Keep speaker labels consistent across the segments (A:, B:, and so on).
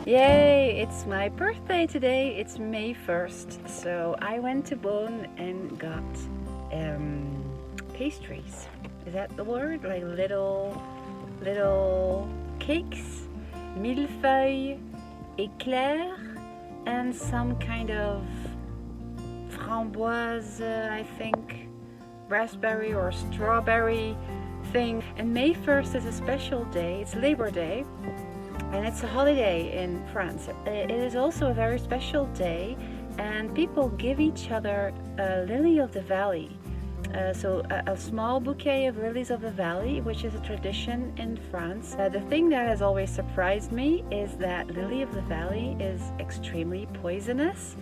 A: Yay! It's my birthday today. It's May 1st. So I went to Bonn and got pastries. Is that the word? Like little cakes, millefeuille, éclair, and some kind of framboise, I think, raspberry or strawberry thing. And May 1st is a special day. It's Labor Day. And it's a holiday in France. It is also a very special day, and people give each other a lily of the valley. So a small bouquet of lilies of the valley, which is a tradition in France. The thing that has always surprised me is that lily of the valley is extremely poisonous.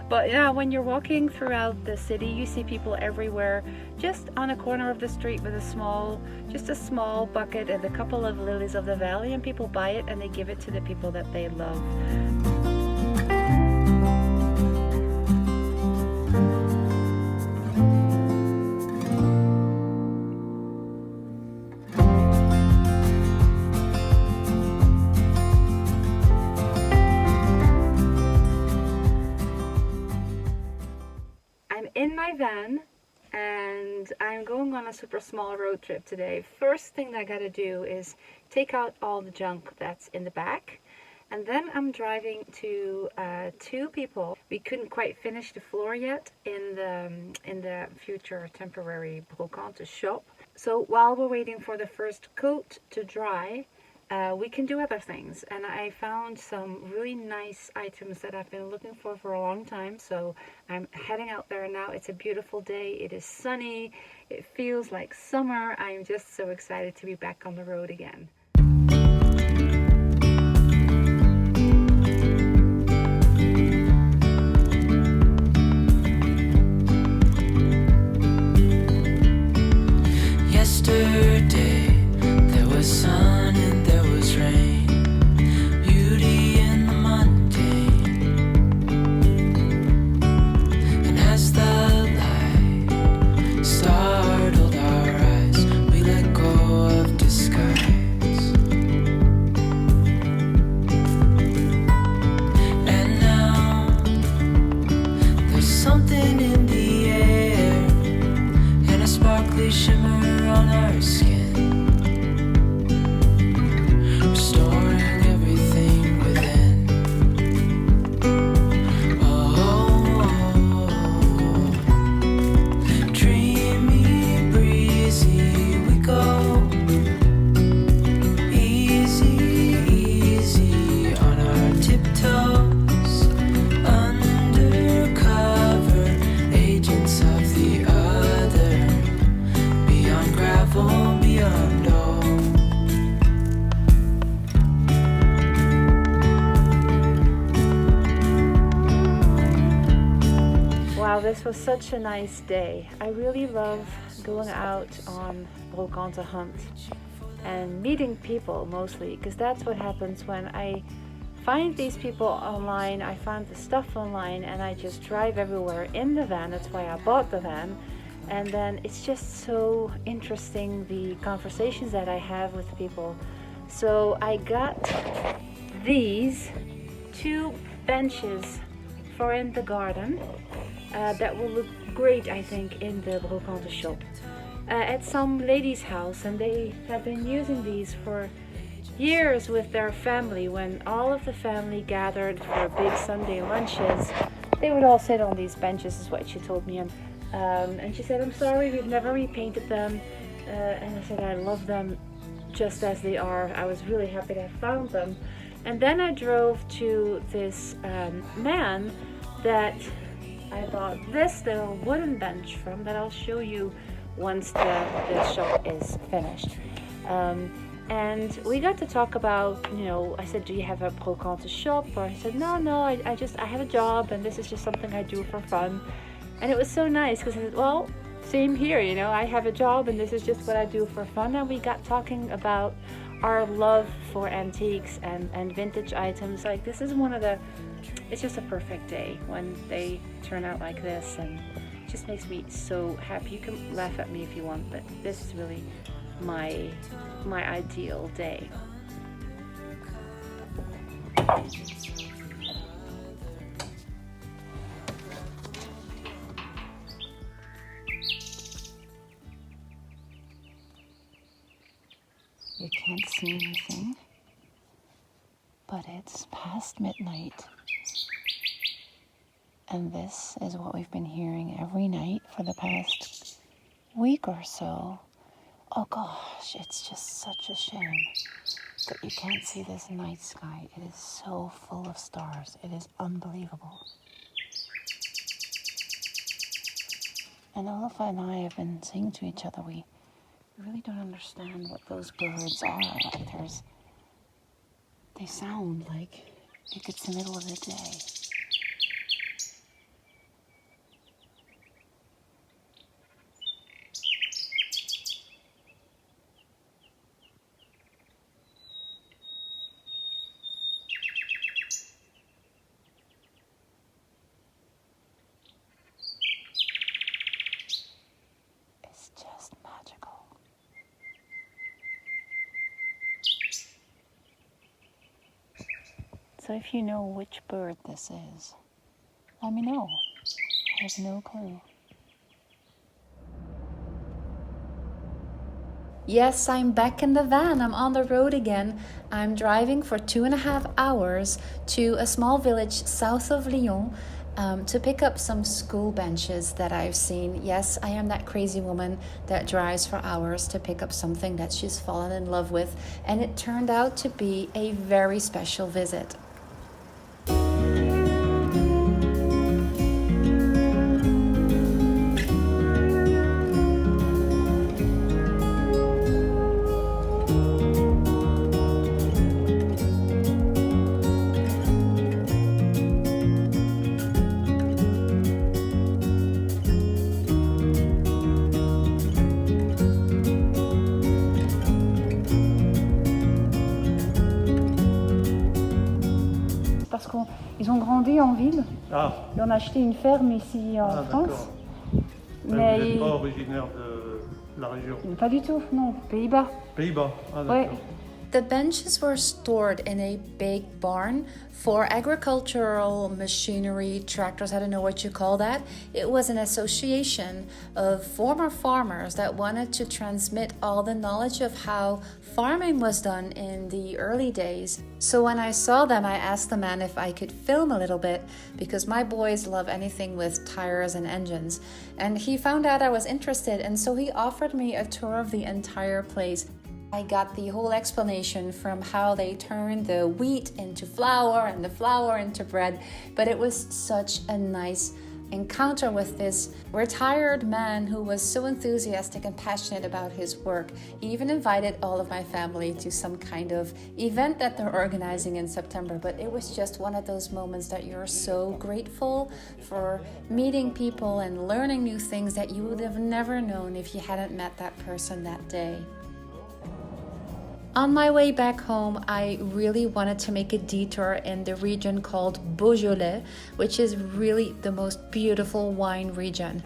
A: But yeah, when you're walking throughout the city, you see people everywhere, just on a corner of the street with a small bucket and a couple of lilies of the valley, and people buy it and they give it to the people that they love. In my van, and I'm going on a super small road trip today. First thing I gotta do is take out all the junk that's in the back, and then I'm driving to two people. We couldn't quite finish the floor yet in the future temporary brocante shop. So while we're waiting for the first coat to dry, we can do other things, and I found some really nice items that I've been looking for a long time. So I'm heading out there now. It's a beautiful day. It is sunny. It feels like summer. I'm just so excited to be back on the road again.
B: Yesterday there was sun and there was rain, beauty in the mundane. And as the light startled our eyes, we let go of disguise. And now there's something in the air and a sparkly shimmer on our skin.
A: Wow, this was such a nice day. I really love going out on brocante hunt and meeting people mostly, because that's what happens when I find these people online. I find the stuff online and I just drive everywhere in the van. That's why I bought the van. And then it's just so interesting, the conversations that I have with people. So I got these two benches for in the garden. That will look great, I think, in the brocante shop. At some lady's house, and they have been using these for years with their family. When all of the family gathered for big Sunday lunches, they would all sit on these benches, is what she told me. And she said, I'm sorry, we've never repainted them. And I said, I love them just as they are. I was really happy to have found them. And then I drove to this man that I bought this little wooden bench from, that I'll show you once the shop is finished. And we got to talk about, I said, do you have a brocante shop? Or I said, no, I have a job, and this is just something I do for fun. And it was so nice, because I said, well, same here, I have a job and this is just what I do for fun. And we got talking about our love for antiques and vintage items. Like, this is it's just a perfect day when they turn out like this, and it just makes me so happy. You can laugh at me if you want, but this is really my ideal day. You can't see anything, but it's past midnight. And this is what we've been hearing every night for the past week or so. Oh gosh, it's just such a shame that you can't see this night sky. It is so full of stars. It is unbelievable. And Olafia and I have been saying to each other, we really don't understand what those birds are. Like they sound like it's the middle of the day. It's just magical. So if you know which bird this is, let me know. I have no clue. Yes, I'm back in the van. I'm on the road again. I'm driving for 2.5 hours to a small village south of Lyon to pick up some school benches that I've seen. Yes, I am that crazy woman that drives for hours to pick up something that she's fallen in love with, and it turned out to be a very special visit. Parce qu'ils ont grandi en ville.
C: Ah.
A: Et on a acheté une ferme ici en France.
C: Mais vous n'êtes pas originaire de la région?
A: Pas du tout, non, Pays-Bas.
C: Pays-Bas, ah d'accord.
A: Ouais. The benches were stored in a big barn for agricultural machinery, tractors, I don't know what you call that. It was an association of former farmers that wanted to transmit all the knowledge of how farming was done in the early days. So when I saw them, I asked the man if I could film a little bit because my boys love anything with tires and engines. And he found out I was interested, and so he offered me a tour of the entire place. I got the whole explanation from how they turned the wheat into flour and the flour into bread, but it was such a nice encounter with this retired man who was so enthusiastic and passionate about his work. He even invited all of my family to some kind of event that they're organizing in September, but it was just one of those moments that you're so grateful for meeting people and learning new things that you would have never known if you hadn't met that person that day. On my way back home, I really wanted to make a detour in the region called Beaujolais, which is really the most beautiful wine region.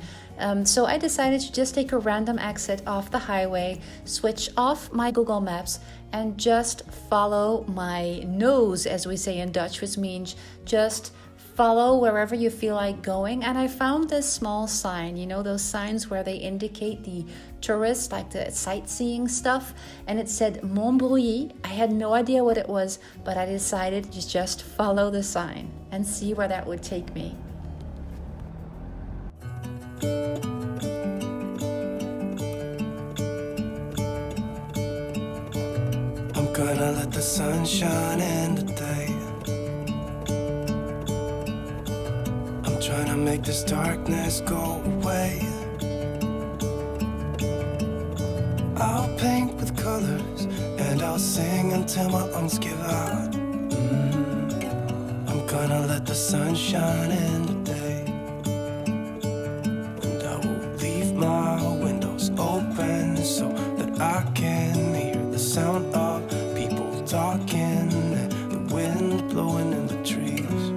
A: So I decided to just take a random exit off the highway, switch off my Google Maps, and just follow my nose, as we say in Dutch, which means just follow wherever you feel like going. And I found this small sign, you know, those signs where they indicate the tourists, like the sightseeing stuff, and it said Montbrouilly. I had no idea what it was, but I decided to just follow the sign and see where that would take me.
B: I'm gonna let the sun shine in today. I'm trying to make this darkness go away. I'll paint with colors and I'll sing until my lungs give out. I'm gonna let the sun shine in today. And I will leave my windows open so that I can hear the sound of people talking and the wind blowing in the trees.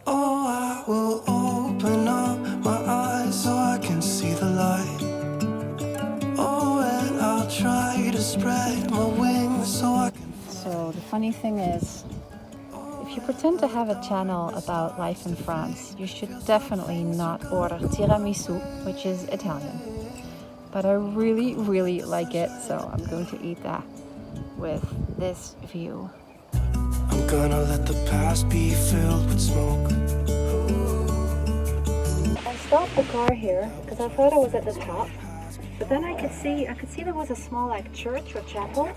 B: Oh, I will open up my eyes so I can see the light. Try to spread my wings so I can.
A: So the funny funny thing is, if you pretend to have a channel about life in France, you should definitely not order tiramisu, which is Italian. But I really, really like it, so I'm going to eat that with this view.
B: I'm gonna let the past be filled with smoke.
A: I stopped the car here because I thought I was at the top, but then I could see there was a small like church or chapel,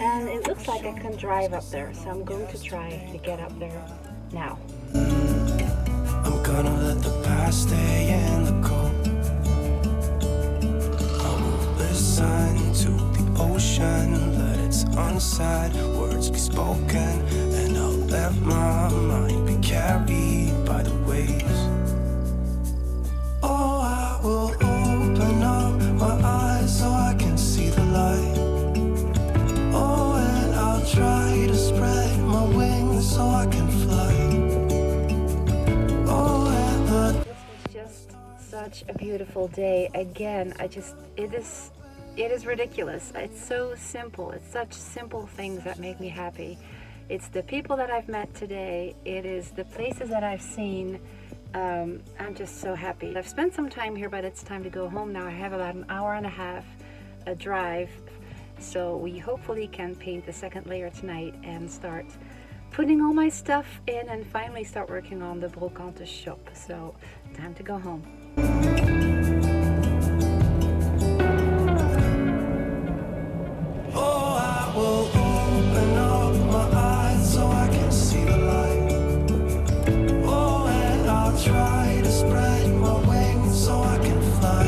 A: and it looks like I can drive up there, so I'm going to try to get up there now.
B: I'm gonna let the past stay in the cold. I will listen to the ocean, let its unsaid words be spoken, and I'll let my mind be carried by the waves. Oh, I will open up my eyes so I can see the light. Oh, and I'll try to spread my wings so I can fly. Oh, and the
A: This was just such a beautiful day. Again, it is ridiculous. It's so simple. It's such simple things that make me happy. It's the people that I've met today. It is the places that I've seen. I'm just so happy. I've spent some time here, but it's time to go home now. I have about an hour and a half a drive, so we hopefully can paint the second layer tonight and start putting all my stuff in and finally start working on the brocante shop. So time to go home.
B: oh, I will open up my eyes so I can see the light. Oh, and I'll try to spread my wings so I can fly.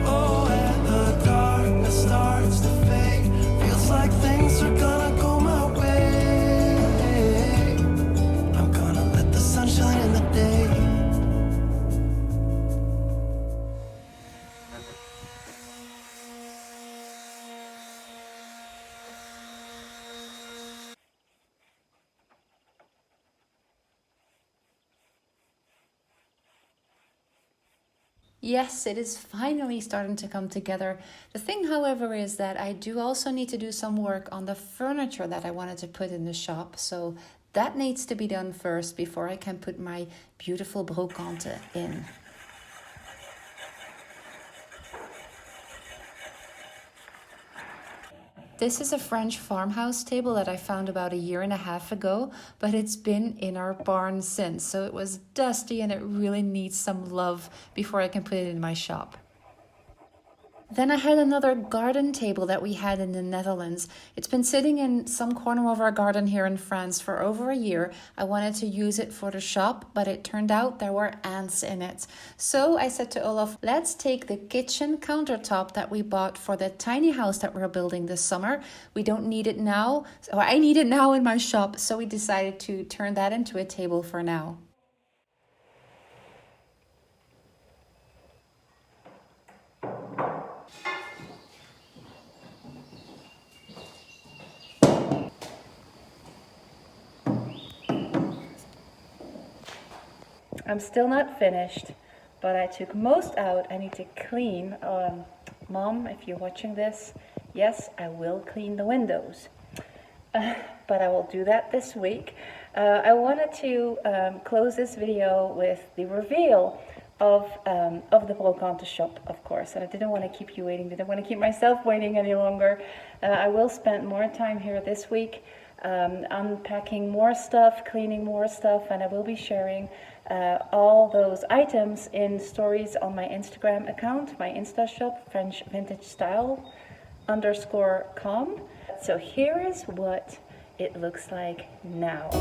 B: Oh, and the darkness starts to fade. Feels like things are gonna go my way. I'm gonna let the sun shine in the day.
A: Yes, it is finally starting to come together. The thing, however, is that I do also need to do some work on the furniture that I wanted to put in the shop. So that needs to be done first before I can put my beautiful brocante in. This is a French farmhouse table that I found about a year and a half ago, but it's been in our barn since, so it was dusty and it really needs some love before I can put it in my shop. Then I had another garden table that we had in the Netherlands. It's been sitting in some corner of our garden here in France for over a year. I wanted to use it for the shop, but it turned out there were ants in it. So I said to Olaf, let's take the kitchen countertop that we bought for the tiny house that we're building this summer. We don't need it now, so I need it now in my shop. So we decided to turn that into a table for now. I'm still not finished, but I took most out. I need to clean. Mom, if you're watching this, yes, I will clean the windows. But I will do that this week. I wanted to close this video with the reveal of the brocante shop, of course. And I didn't want to keep you waiting. Didn't want to keep myself waiting any longer. I will spend more time here this week, unpacking more stuff, cleaning more stuff, and I will be sharing all those items in stories on my Instagram account, my Insta shop, French Vintage Style _com. So here is what it looks like now.